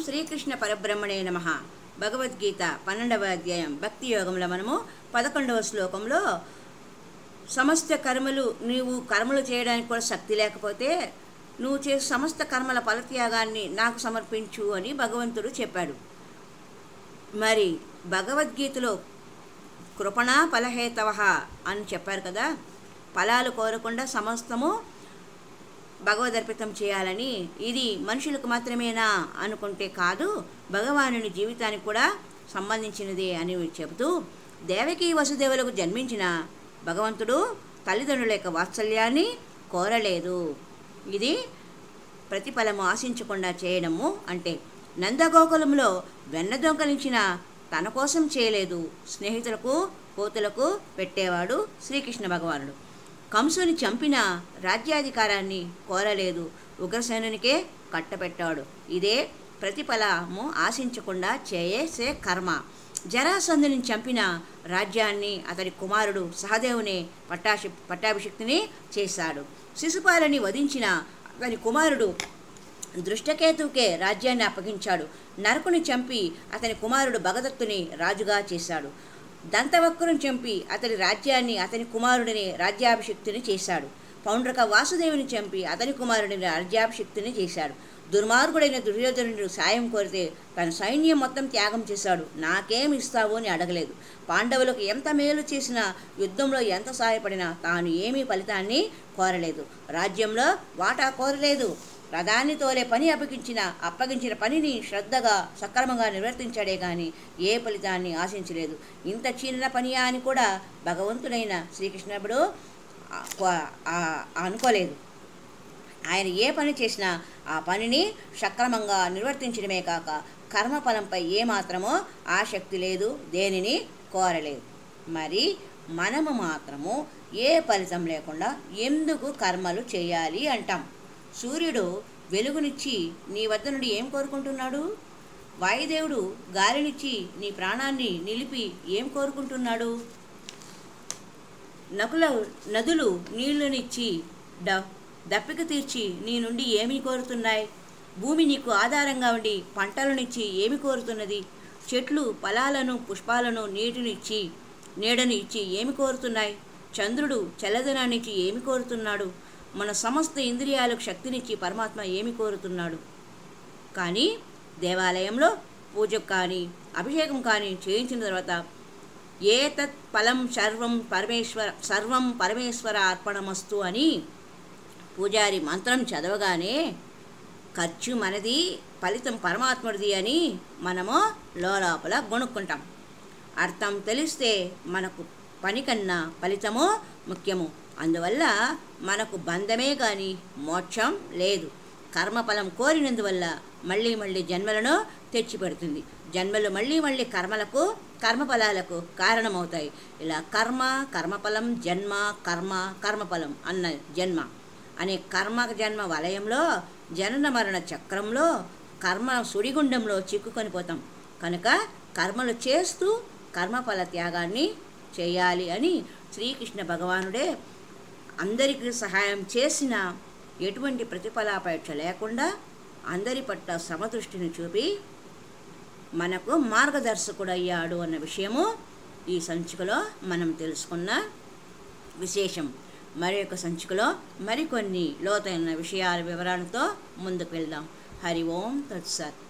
శ్రీకృష్ణ పరబ్రహ్మణే నమః. భగవద్గీత 12వ అధ్యాయం భక్తి యోగంలో మనము 11వ శ్లోకంలో సమస్త కర్మలు నీవు కర్మలు చేయడానికి కూడా శక్తి లేకపోతే నువ్వు చేసే సమస్త కర్మల ఫలత్యాగాన్ని నాకు సమర్పించు అని భగవంతుడు చెప్పాడు. మరి భగవద్గీతలో కృపణా ఫలహేతవః అని చెప్పారు కదా, ఫలాలు కోరకుండా సమస్తము భగవదర్పితం చేయాలని. ఇది మనుషులకు మాత్రమేనా అనుకుంటే కాదు, భగవానుని జీవితానికి కూడా సంబంధించినదే అని చెబుతూ, దేవకీ వసుదేవులకు జన్మించిన భగవంతుడు తల్లిదండ్రుల యొక్క వాత్సల్యాన్ని కోరలేదు. ఇది ప్రతిఫలము ఆశించకుండా చేయడము అంటే. నందగోకులంలో వెన్న దొంగలించిన తన కోసం చేయలేదు, స్నేహితులకు కోతులకు పెట్టేవాడు శ్రీకృష్ణ భగవానుడు. కంసుని చంపిన రాజ్యాధికారాన్ని కోరలేదు, ఉగ్రసేనునికే కట్టపెట్టాడు. ఇదే ప్రతిఫలము ఆశించకుండా చేసే కర్మ. జరాసంధుని చంపిన రాజ్యాన్ని అతడి కుమారుడు సహదేవుని పట్టాభిషిక్తుని చేశాడు. శిశుపాలని వధించిన అతని కుమారుడు దృష్టకేతువుకే రాజ్యాన్ని అప్పగించాడు. నరకుని చంపి అతని కుమారుడు భగదత్తుని రాజుగా చేశాడు. దంతవక్రుని చంపి అతని రాజ్యాన్ని అతని కుమారుడిని రాజ్యాభిషిక్తుని చేశాడు. పౌండ్రక వాసుదేవుని చంపి అతని కుమారుడిని రాజ్యాభిషిక్తుని చేశాడు. దుర్మార్గుడైన దుర్యోధనుడు సాయం కోరితే తన సైన్యం మొత్తం త్యాగం చేశాడు. నాకేమి ఇస్తావు అని అడగలేదు. పాండవులకు ఎంత మేలు చేసినా, యుద్ధంలో ఎంత సహాయపడినా తాను ఏమీ ఫలితాన్ని కోరలేదు. రాజ్యంలో వాటా కోరలేదు. రథాన్ని తోలే పని అప్పగించిన పనిని శ్రద్ధగా సక్రమంగా నిర్వర్తించాడే కానీ ఏ ఫలితాన్ని ఆశించలేదు. ఇంత చిన్న పనియా అని కూడా భగవంతుడైన శ్రీకృష్ణుడు అనుకోలేదు. ఆయన ఏ పని చేసినా ఆ పనిని సక్రమంగా నిర్వర్తించడమే కాక కర్మఫలంపై ఏమాత్రమో ఆసక్తి లేదు, దేనిని కోరలేదు. మరి మనము మాత్రము ఏ ఫలితం లేకుండా ఎందుకు కర్మలు చేయాలి అంటాం. సూర్యుడు వెలుగునిచ్చి నీ వద్ద నుండి ఏం కోరుకుంటున్నాడు? వాయుదేవుడు గాలినిచ్చి నీ ప్రాణాన్ని నిలిపి ఏం కోరుకుంటున్నాడు? నదులు నీళ్లనిచ్చి దప్పిక తీర్చి నీ నుండి ఏమి కోరుతున్నాయి? భూమి నీకు ఆధారంగా ఉండి పంటలనిచ్చి ఏమి కోరుతున్నది? చెట్లు ఫలాలను పుష్పాలను నీడని ఇచ్చి ఏమి కోరుతున్నాయి? చంద్రుడు చల్లదనాన్నిచ్చి ఏమి కోరుతున్నాడు? మన సమస్త ఇంద్రియాలకు శక్తినిచ్చి పరమాత్మ ఏమి కోరుతున్నాడు? కానీ దేవాలయంలో పూజకు కానీ అభిషేకం కానీ చేయించిన తర్వాత ఏతత్ ఫలం సర్వం పరమేశ్వర అర్పణమస్తు అని పూజారి మంత్రం చదవగానే ఖర్చు మనది, ఫలితం పరమాత్ముడిది అని మనము లోపల గొనుక్కుంటాం. అర్థం తెలిస్తే మనకు పని కన్నా ఫలితము ముఖ్యము. అందువల్ల మనకు బంధమే కానీ మోక్షం లేదు. కర్మఫలం కోరినందువల్ల మళ్ళీ జన్మలను తెచ్చిపెడుతుంది. జన్మలు మళ్ళీ కర్మఫలాలకు కారణమవుతాయి. ఇలా కర్మఫలం, జన్మ కర్మఫలం అన్న జన్మ అనే జన్మ వలయంలో, జనన మరణ చక్రంలో, కర్మ సుడిగుండంలో చిక్కుకొని పోతాం. కనుక కర్మలు చేస్తూ కర్మఫల త్యాగాన్ని చేయాలి అని శ్రీకృష్ణ భగవానుడే అందరికీ సహాయం చేసిన ఎటువంటి ప్రతిఫలాపేక్ష లేకుండా అందరి పట్ల సమదృష్టిని చూపి మనకు మార్గదర్శకుడయ్యాడు అన్న విషయము ఈ సంచికలో మనం తెలుసుకున్న విశేషం. మరి యొక్క సంచికలో మరికొన్ని లోతైన విషయాల వివరాలతో ముందుకు వెళ్దాం. హరి ఓం తత్సత్.